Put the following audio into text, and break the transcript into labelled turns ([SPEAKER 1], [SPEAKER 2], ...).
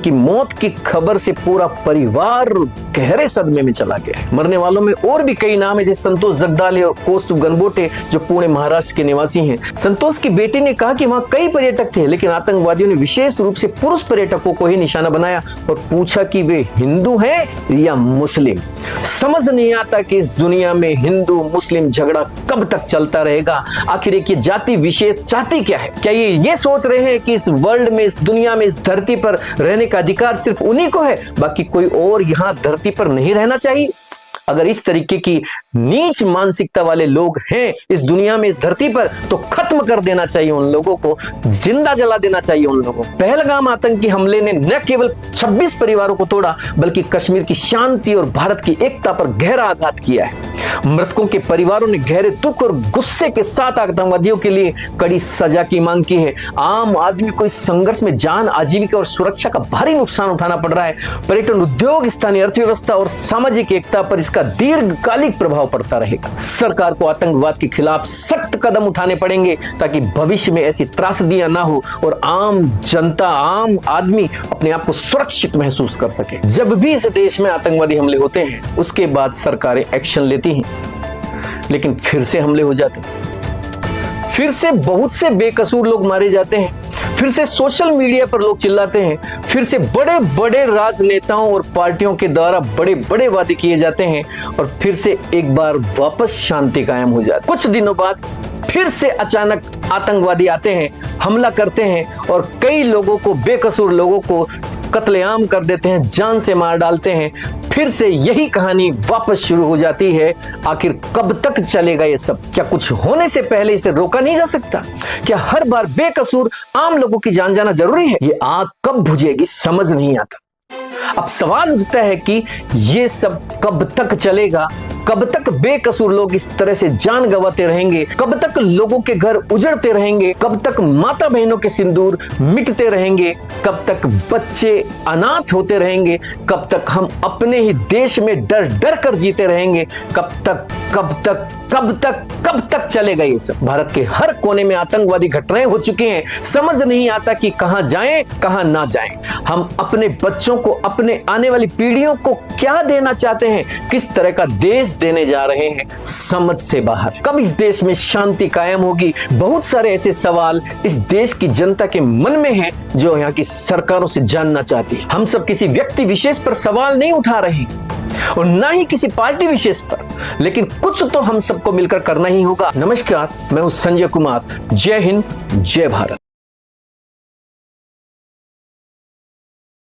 [SPEAKER 1] की मौत की खबर से पूरा परिवार गहरे सदमे में चला गया है। मरने वालों में और भी कई नाम है, जैसे संतोष जगदाले और कौस्तुभ गणबोटे जो पुणे महाराष्ट्र के निवासी हैं। संतोष की बेटी ने कहा कि वहां कई पर्यटक थे, लेकिन आतंकवादियों ने विशेष रूप से पुरुष पर्यटकों को ही निशाना बनाया और पूछा कि वे हिंदू हैं या मुस्लिम। समझ नहीं आता कि इस दुनिया में हिंदू मुस्लिम झगड़ा कब तक चलता रहेगा। आखिर एक जाति विशेष चाहती क्या है? क्या ये सोच रहे हैं कि इस वर्ल्ड में, इस दुनिया में, इस धरती पर रहने का अधिकार सिर्फ उन्हीं को है, बाकी कोई और यहाँ धरती पर नहीं रहना चाहिए? अगर इस तरीके की नीच मानसिकता वाले लोग हैं इस दुनिया में, इस धरती पर, तो खत्म कर देना चाहिए उन लोगों को, जिंदा जला देना चाहिए उन लोगों को। पहलगाम आतंकी हमले ने न केवल 26 परिवारों को तोड़ा, बल्कि कश्मीर की शांति और भारत की एकता पर गहरा आघात किया है। मृतकों के परिवारों ने गहरे दुख और गुस्से के साथ आतंकवादियों के लिए कड़ी सजा की मांग की है। आम आदमी को इस संघर्ष में जान, आजीविका और सुरक्षा का भारी नुकसान उठाना पड़ रहा है। पर्यटन उद्योग, स्थानीय अर्थव्यवस्था और सामाजिक एकता पर इसका दीर्घकालिक प्रभाव पड़ता रहेगा। सरकार को आतंकवाद के खिलाफ सख्त कदम उठाने पड़ेंगे ताकि भविष्य में ऐसी त्रासदियां ना हो और आम जनता, आम आदमी अपने आप को सुरक्षित महसूस कर सके। जब भी इस देश में आतंकवादी हमले होते हैं, उसके बाद सरकारें एक्शन लेती हैं, लेकिन फिर से हमले हो जाते हैं, फिर से बहुत से बेकसूर लोग मारे जाते हैं, फिर से सोशल मीडिया पर लोग चिल्लाते हैं, फिर से बड़े बड़े राजनेताओं और पार्टियों के द्वारा बड़े बड़े वादे किए जाते हैं और फिर से एक बार वापस शांति कायम हो जाती है। कुछ दिनों बाद फिर से अचानक आतंकवादी आते हैं, हमला करते हैं और कई लोगों को, बेकसूर लोगों को कत्लेआम कर देते हैं, जान से मार डालते हैं। फिर से यही कहानी वापस शुरू हो जाती है। आखिर कब तक चलेगा ये सब? क्या कुछ होने से पहले इसे रोका नहीं जा सकता? क्या हर बार बेकसूर आम लोगों की जान जाना जरूरी है? ये आग कब बुझेगी समझ नहीं आता। अब सवाल उठता है कि ये सब कब तक चलेगा? कब तक बेकसूर लोग इस तरह से जान गंवाते रहेंगे? कब तक लोगों के घर उजड़ते रहेंगे? कब तक माता बहनों के सिंदूर मिटते रहेंगे? कब तक बच्चे अनाथ होते रहेंगे? कब तक हम अपने ही देश में डर डर कर जीते रहेंगे? कब तक कब तक कब तक कब तक चलेगा ये सब? भारत के हर कोने में आतंकवादी घटनाएं हो चुकी हैं। समझ नहीं आता कि कहां जाएं, कहां ना जाएं। हम अपने बच्चों को, अपने आने वाली पीढ़ियों को क्या देना चाहते हैं? किस तरह का देश देने जा रहे हैं? समझ से बाहर। कब इस देश में शांति कायम होगी? बहुत सारे ऐसे सवाल इस देश की जनता के मन में हैं जो यहाँ की सरकारों से जानना चाहती है। हम सब किसी व्यक्ति विशेष पर सवाल नहीं उठा रहे और ना ही किसी पार्टी विशेष पर, लेकिन कुछ तो हम सबको मिलकर करना ही होगा। नमस्कार, मैं हूं संजय कुमार। जय हिंद, जय भारत।